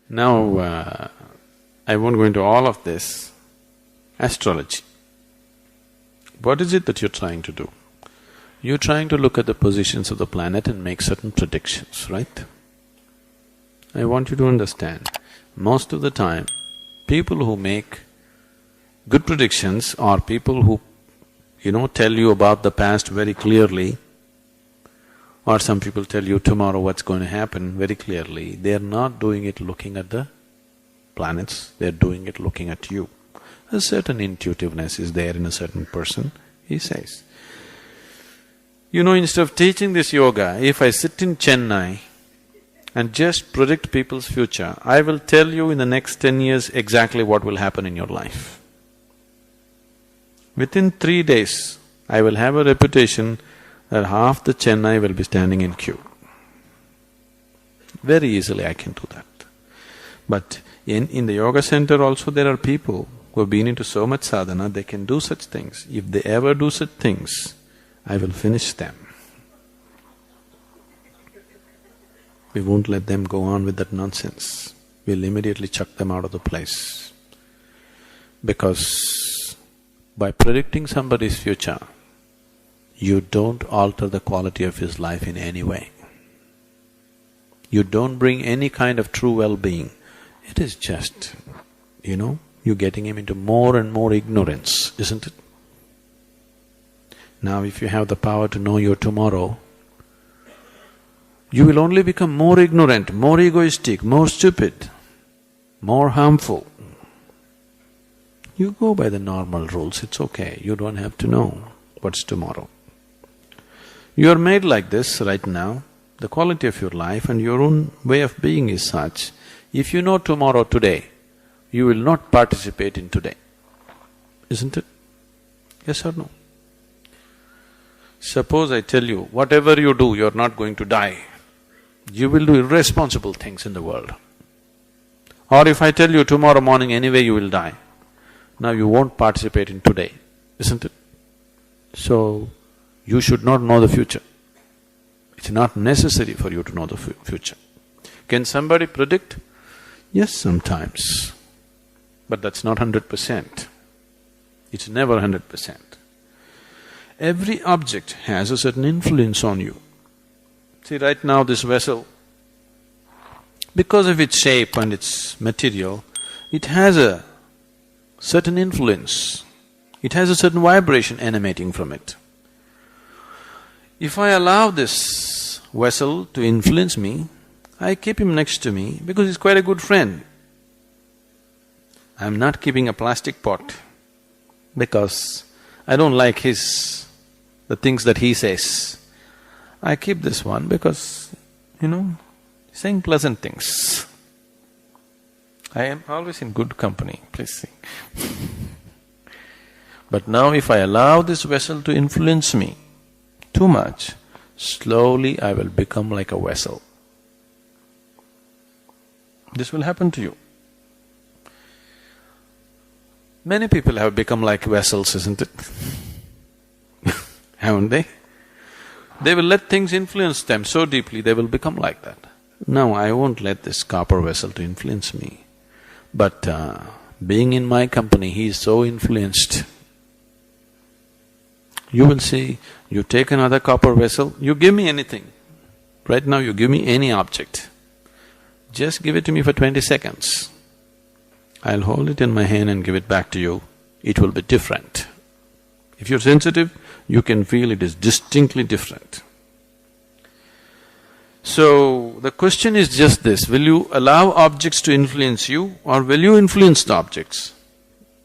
Now, I won't go into all of this. Astrology. What is it that you're trying to do? You're trying to look at the positions of the planet and make certain predictions, right? I want you to understand, most of the time, people who make good predictions are people who, tell you about the past very clearly, or some people tell you tomorrow what's going to happen very clearly. They're not doing it looking at the planets, they're doing it looking at you. A certain intuitiveness is there in a certain person, he says. Instead of teaching this yoga, if I sit in Chennai and just predict people's future, I will tell you in the next 10 years exactly what will happen in your life. Within 3 days, I will have a reputation that half the Chennai will be standing in queue. Very easily I can do that. But in the yoga center also there are people who have been into so much sadhana, they can do such things. If they ever do such things, I will finish them. We won't let them go on with that nonsense. We'll immediately chuck them out of the place. Because by predicting somebody's future, you don't alter the quality of his life in any way. You don't bring any kind of true well-being. It is just, you're getting him into more and more ignorance, isn't it? Now if you have the power to know your tomorrow, you will only become more ignorant, more egoistic, more stupid, more harmful. You go by the normal rules, it's okay, you don't have to know what's tomorrow. You are made like this right now, the quality of your life and your own way of being is such, if you know tomorrow today, you will not participate in today, isn't it? Yes or no? Suppose I tell you, whatever you do, you're not going to die. You will do irresponsible things in the world. Or if I tell you tomorrow morning anyway you will die, now you won't participate in today, isn't it? So, you should not know the future. It's not necessary for you to know the future. Can somebody predict? Yes, sometimes. But that's not 100%. It's never 100%. Every object has a certain influence on you. See, right now this vessel, because of its shape and its material, it has a certain influence. It has a certain vibration emanating from it. If I allow this vessel to influence me, I keep him next to me because he's quite a good friend. I'm not keeping a plastic pot because I don't like the things that he says. I keep this one because, he's saying pleasant things. I am always in good company, please see. But now if I allow this vessel to influence me too much, slowly I will become like a vessel. This will happen to you. Many people have become like vessels, isn't it? Haven't they? They will let things influence them so deeply, they will become like that. No, I won't let this copper vessel to influence me. But being in my company, he is so influenced. You will see, you take another copper vessel, you give me anything. Right now you give me any object. Just give it to me for 20 seconds. I'll hold it in my hand and give it back to you. It will be different. If you're sensitive, you can feel it is distinctly different. So, the question is just this, will you allow objects to influence you or will you influence the objects?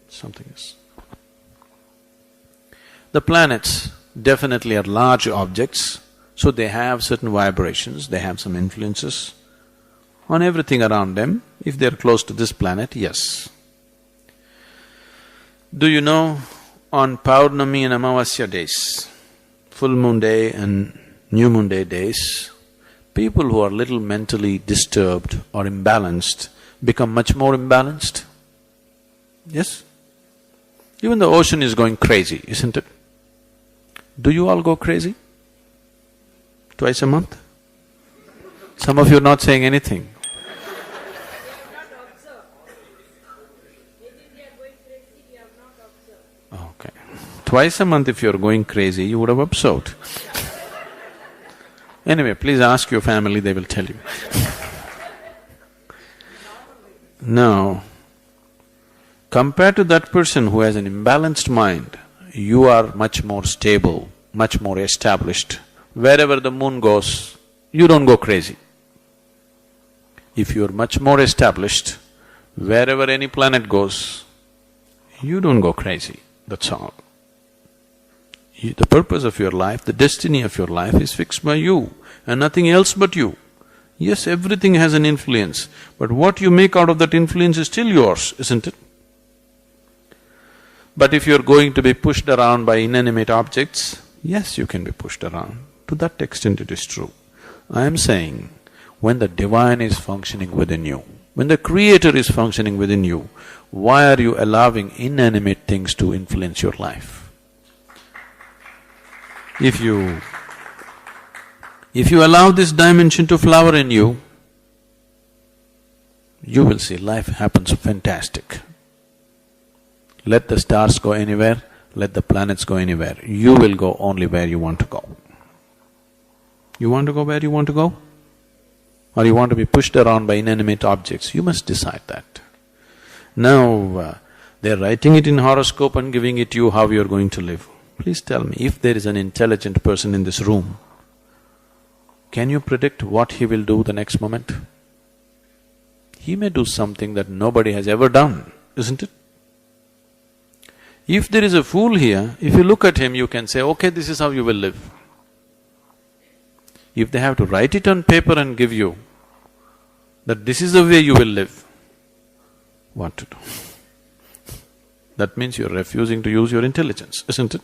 Something else. The planets definitely are large objects, so they have certain vibrations, they have some influences on everything around them. If they're close to this planet, yes. Do you know, on Paurnami and Amavasya days, full moon day and new moon day days, people who are little mentally disturbed or imbalanced become much more imbalanced. Yes? Even the ocean is going crazy, isn't it? Do you all go crazy? Twice a month? Some of you are not saying anything. Twice a month if you're going crazy, you would have absorbed. Anyway, please ask your family, they will tell you. Now, compared to that person who has an imbalanced mind, you are much more stable, much more established. Wherever the moon goes, you don't go crazy. If you're much more established, wherever any planet goes, you don't go crazy, that's all. The purpose of your life, the destiny of your life is fixed by you and nothing else but you. Yes, everything has an influence, but what you make out of that influence is still yours, isn't it? But if you're going to be pushed around by inanimate objects, yes, you can be pushed around. To that extent it is true. I am saying, when the divine is functioning within you, when the creator is functioning within you, why are you allowing inanimate things to influence your life? If you allow this dimension to flower in you, you will see life happens fantastic. Let the stars go anywhere, let the planets go anywhere, you will go only where you want to go. You want to go where you want to go? Or you want to be pushed around by inanimate objects? You must decide that. Now, they're writing it in horoscope and giving it you how you're going to live. Please tell me, if there is an intelligent person in this room, can you predict what he will do the next moment? He may do something that nobody has ever done, isn't it? If there is a fool here, if you look at him, you can say, okay, this is how you will live. If they have to write it on paper and give you that this is the way you will live, what to do? That means you're refusing to use your intelligence, isn't it?